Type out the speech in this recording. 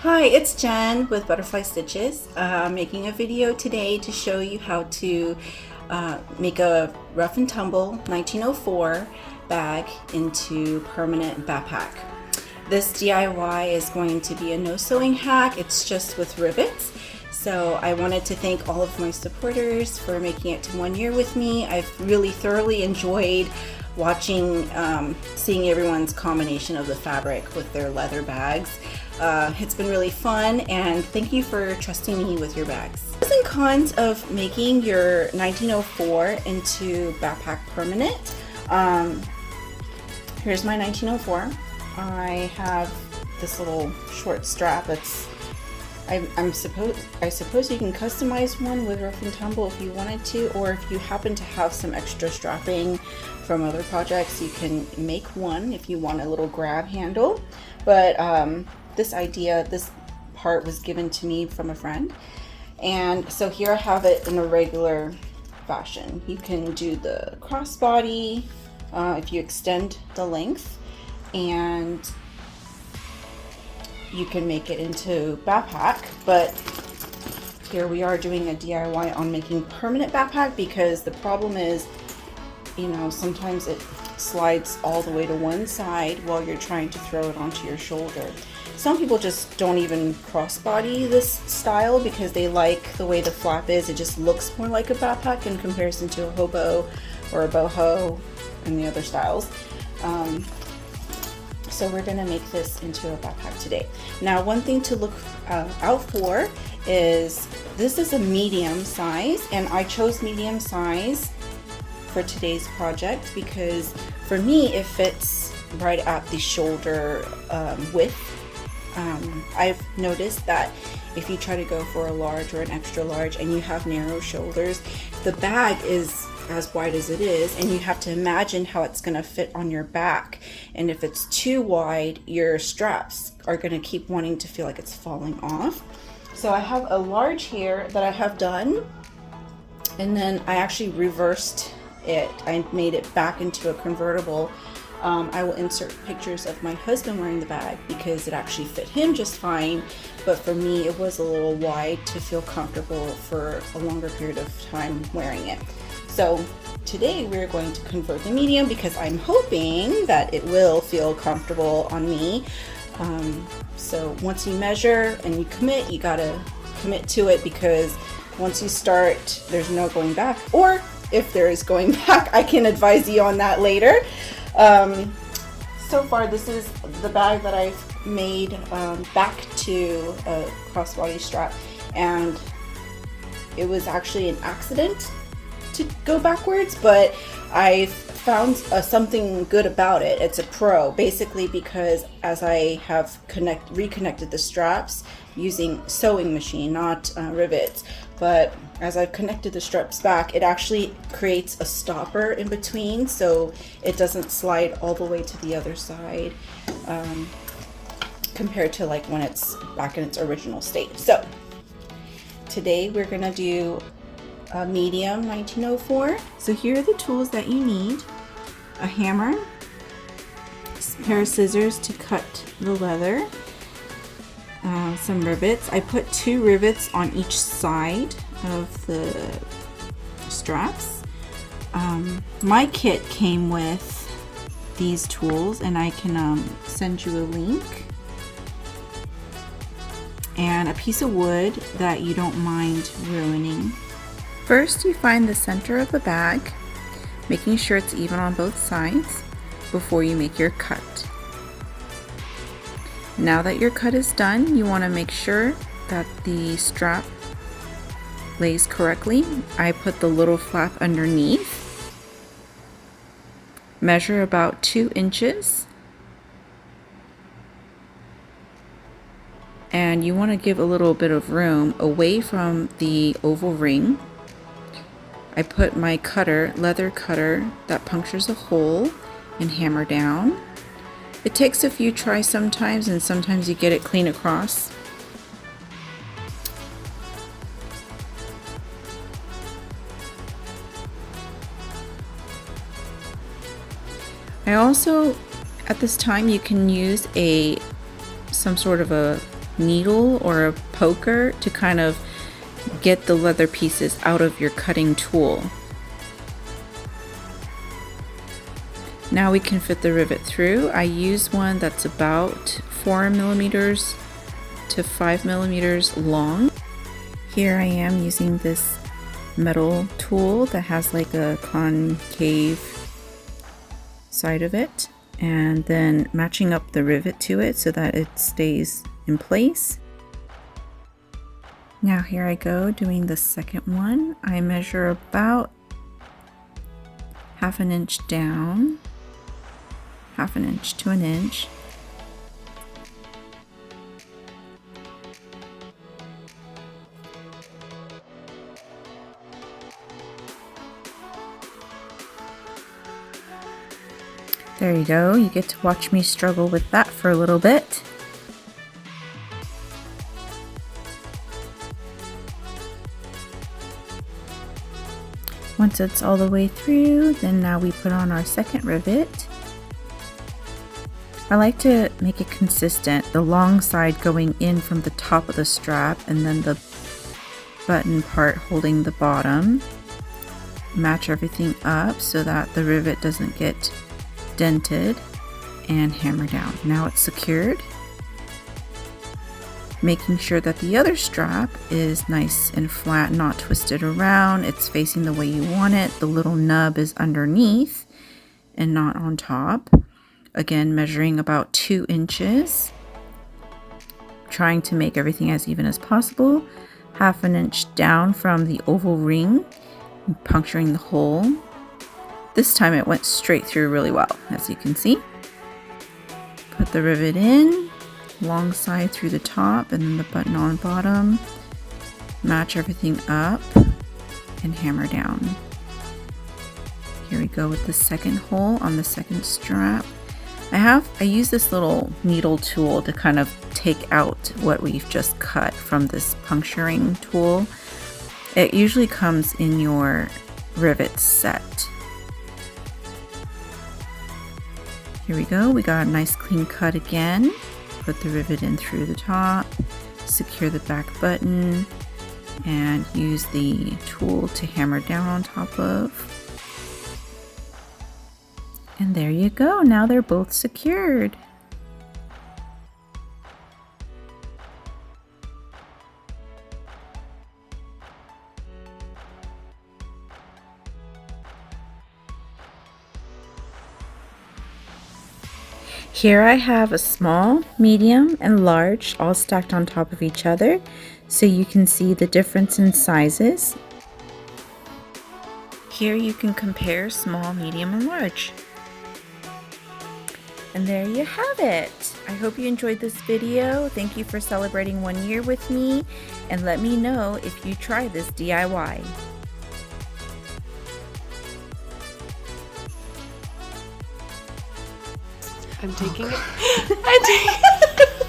Hi, it's Jen with Butterfly Stitches. I'm making a video today to show you how to make a Rough and Tumble 1904 bag into permanent backpack. This DIY is going to be a no sewing hack. It's just with rivets. So I wanted to thank all of my supporters for making it to 1 year with me. I've really thoroughly enjoyed watching, seeing everyone's combination of the fabric with their leather bags. It's been really fun, and thank you for trusting me with your bags. Pros and cons of making your 1904 into backpack permanent. Here's my 1904. I have this little short strap. I suppose you can customize one with Rough and Tumble if you wanted to, or if you happen to have some extra strapping from other projects, you can make one if you want a little grab handle. But this part was given to me from a friend, and so here I have it in a regular fashion. You can do the crossbody if you extend the length, and you can make it into backpack. But here we are doing a DIY on making permanent backpack, because the problem is, you know, sometimes it slides all the way to one side while you're trying to throw it onto your shoulder. Some people just don't even crossbody this style because they like the way the flap is. It just looks more like a backpack in comparison to a hobo or a boho and the other styles. So we're gonna make this into a backpack today. Now, one thing to look out for is this is a medium size, and I chose medium size for today's project because for me it fits right at the shoulder width. I've noticed that if you try to go for a large or an extra large and you have narrow shoulders, the bag is as wide as it is, and you have to imagine how it's going to fit on your back. And if it's too wide, your straps are going to keep wanting to feel like it's falling off. So I have a large here that I have done, and then I actually reversed it. I made it back into a convertible. I will insert pictures of my husband wearing the bag because it actually fit him just fine, but for me it was a little wide to feel comfortable for a longer period of time wearing it. So today we're going to convert the medium because I'm hoping that it will feel comfortable on me. So once you measure and you commit, you gotta commit to it, because once you start, there's no going back. Or if there is going back, I can advise you on that later. So far, this is the bag that I've made back to a crossbody strap, and it was actually an accident to go backwards, but I found something good about it. It's a pro, basically, because as I have reconnected the straps using sewing machine, not rivets, but as I've connected the straps back, it actually creates a stopper in between, so it doesn't slide all the way to the other side, compared to like when it's back in its original state. So today we're gonna do a medium 1904. So here are the tools that you need: a hammer, a pair of scissors to cut the leather, some rivets. I put 2 rivets on each side of the straps. My kit came with these tools, and I can send you a link, and a piece of wood that you don't mind ruining. First, you find the center of the bag, making sure it's even on both sides before you make your cut. Now that your cut is done, you want to make sure that the strap lays correctly. I put the little flap underneath. Measure about 2 inches. And you want to give a little bit of room away from the oval ring. I put my cutter, leather cutter, that punctures a hole, and hammer down. It takes a few tries sometimes, and sometimes you get it clean across. I also, at this time, you can use some sort of a needle or a poker to kind of get the leather pieces out of your cutting tool. Now we can fit the rivet through. I use one that's about 4 millimeters to 5 millimeters long. Here I am using this metal tool that has like a concave side of it, and then matching up the rivet to it so that it stays in place. Now here I go doing the second one. I measure about 1/2 inch down, 1/2 inch to 1 inch. There you go. You get to watch me struggle with that for a little bit. Once it's all the way through, then now we put on our second rivet. I like to make it consistent, the long side going in from the top of the strap and then the button part holding the bottom. Match everything up so that the rivet doesn't get dented, and hammer down. Now it's secured. Making sure that the other strap is nice and flat, not twisted around. It's facing the way you want it. The little nub is underneath and not on top. Again, measuring about 2 inches. Trying to make everything as even as possible. 1/2 inch down from the oval ring, puncturing the hole. This time it went straight through really well, as you can see. Put the rivet in, long side through the top and then the button on the bottom. Match everything up and hammer down. Here we go with the second hole on the second strap. I use this little needle tool to kind of take out what we've just cut from this puncturing tool. It usually comes in your rivet set. Here we go, we got a nice clean cut again. Put the rivet in through the top, secure the back button, and use the tool to hammer down on top of. And there you go, now they're both secured. Here I have a small, medium, and large all stacked on top of each other so you can see the difference in sizes. Here you can compare small, medium, and large. And there you have it. I hope you enjoyed this video. Thank you for celebrating 1 year with me, and let me know if you try this DIY. I'm taking it. I'm taking it.